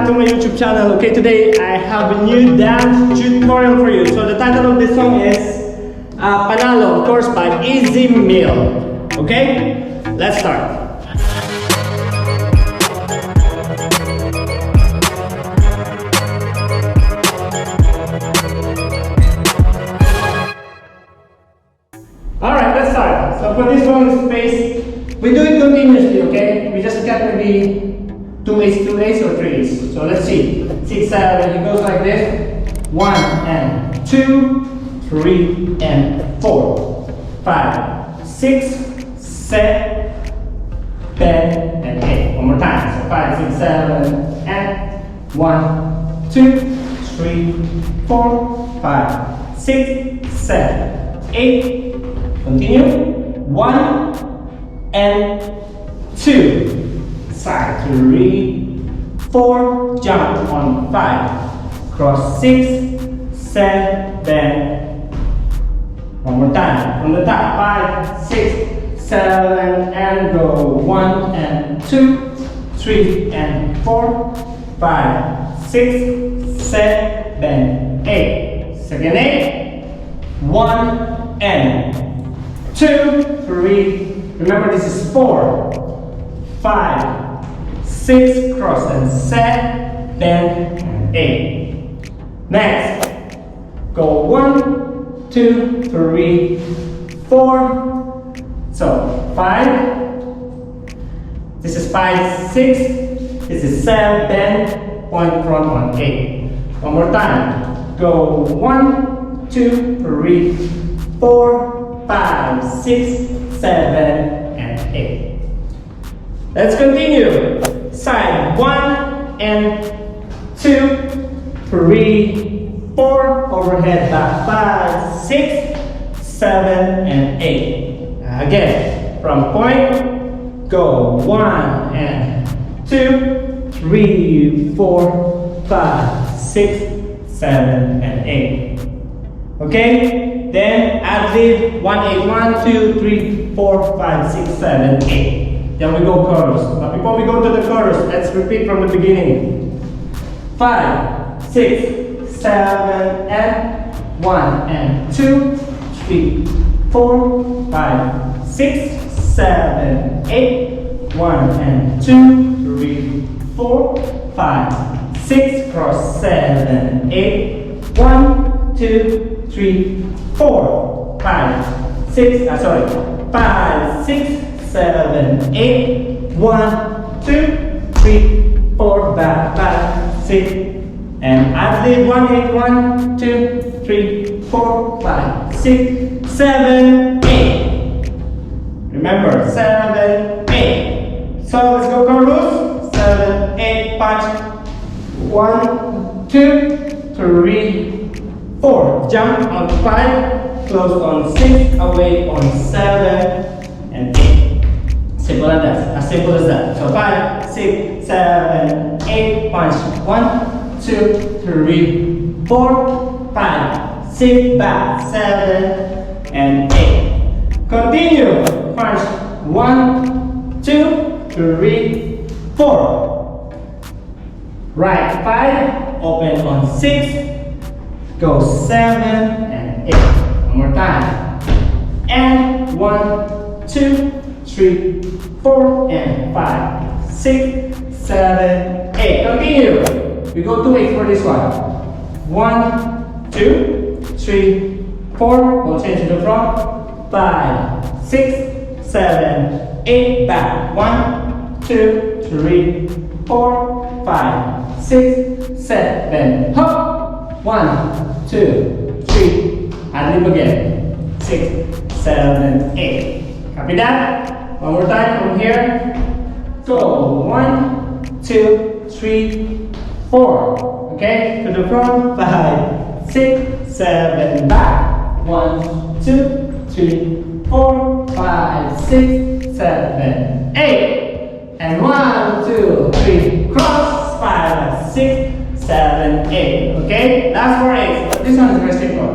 to my YouTube channel. Okay, today I have a new dance tutorial for you. So the title of this song is Panalo, of course, by Easy Meal. Okay, let's start. Alright, let's start. So for this one, space, we do it continuously, okay? We just get maybe 2/8, 2/8 or 3/8. So let's see. 6, 7, it goes like this. 1 and 2, 3 and 4, 5, 6, 7 and 8. One more time. So 5, 6, 7 and 1, 2, 3, 4, 5, 6, 7, 8. Continue. 1 and 2. Side 3, 4. Jump on 5. Cross 6, 7. One more time. From the top. 5, 6, 7 and go. 1 and 2, 3 and 4, 5, 6, 7, 8. Second 8. 1 and 2, 3. Remember, this is 4, 5, 6. Cross and 7 and 8. Next, go 1, 2, 3, 4. So 5. This is 5, 6. This is 7. Point front on 8. One more time. Go 1, 2, 3, 4, 5, 6, 7 and 8. Let's continue. Side 1 and 2, 3, 4. Overhead back 5, 6, 7 and 8. Again, from point, go 1 and 2, 3, 4, 5, 6, 7 and 8. Okay? Then ad lib 1, 8, 1, 2, 3, 4, 5, 6, 7, 8. Then we go chorus. But before we go to the chorus, let's repeat from the beginning. 5, 6, 7 and 1 and 2, 3, 4, 5, 6, 7, 8. 1 and 2, 3, 4, 5, 6. Cross 7, 8. 1, 2, 3, 4, 5, 6. 5, 6, 7, 8. 1, 2, 3, 4. Back, 5, 6. And ad lib 1, 8, 1, 2, 3, 4, 5, 6, 7, 8. Remember, 7, 8. So let's go chorus. 7, 8. Punch. 1, 2, 3, 4. Jump on 5. Close on 6. Away on 7 and 8. Simple as that. As simple as that. So 5, 6, 7, 8. Punch. 1, 2, 3, 4, 5, 6. Back. 7 and 8. Continue. Punch. 1, 2, 3, 4. Right 5. Open on 6. Go 7 and 8. One more time. And 1, 2, 3, 4 and 5, 6, 7, 8. Continue. We go 2/8 for this one. 1, 2, 3, 4. We'll change to the front. 5, 6, 7, 8. Back. 1, 2, 3, 4, 5, 6, 7. Hop. 1, 2, 3. And live again. 6, 7, 8. Copy that? One more time from here. Go. 1, 2, 3, 4. Okay? To the front. 5, 6, 7. Back. 1, 2, 3, 4, 5, 6, 7, 8. And 1, 2, 3. Cross. 5, 6, 7, 8. Okay? Last 4 8s. But this one is very simple.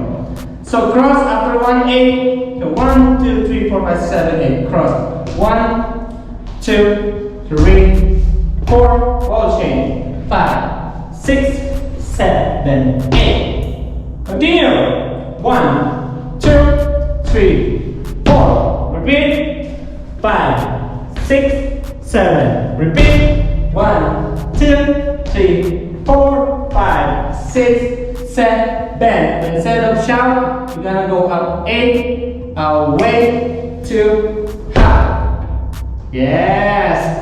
So cross after 1, 8. So 1, 2, 3, 4, 5, 7, 8. Cross. 1, 2, 3, 4. Ball change. 5, 6, 7, 8. Continue. 1, 2, 3, 4. Repeat. 5, 6, 7. Repeat. 1, 2, 3, 4, 5, 6, 7. Instead of shout, you're gonna go up 8, away to half. Yes.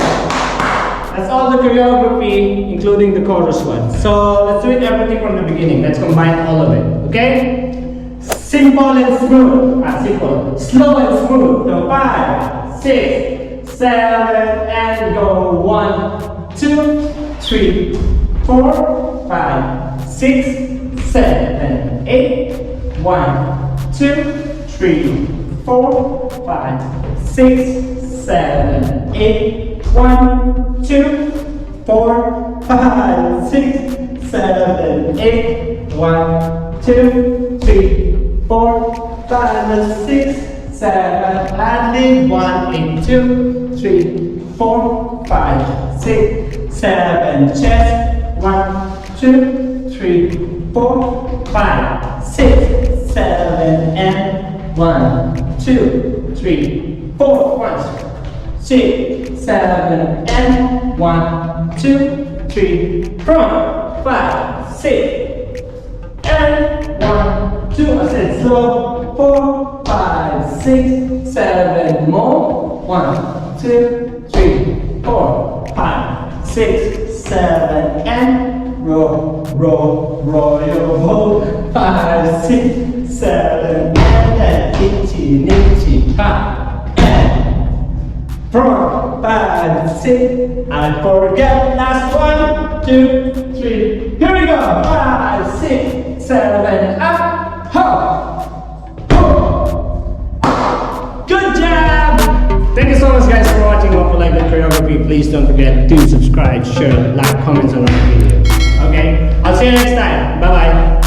That's all the choreography, including the chorus one. So let's do it everything from the beginning. Let's combine all of it. Okay? Simple and smooth. Simple. Slow and smooth. So 5, 6, 7, and go. 1, 2, 3, 4, 5, 6, 7, 8. 1, 2, 3, 4, 5, 6, 7, 8. 1, 2, 4, 5, 6, 7, 8. 1, 2, 3, 4, 5, 6, 7. And 1, 8, 2, 3, 4, 5, 6, 7. Chest. 1, 2, 3, 4, 5, 6, 7. And 1, 2, 3, 4. Once. 6, 7, and 1, 2, 3, front, 5, 6, and 1, 2. I said slow. 4, 5, 6, 7. More. 1, 2, 3, 4, 5, 6, 7, and roll, roll, roll your boat. 5, 6, 7, and then itchy, nitchy, ha. Front, 5, 6, I forget, last 1, 2, 3, here we go, 5, 6, 7, up, hop, good job! Thank you so much guys for watching. Hope you like the choreography. Please don't forget to subscribe, share, like, comments on our video. Okay, I'll see you next time, bye bye.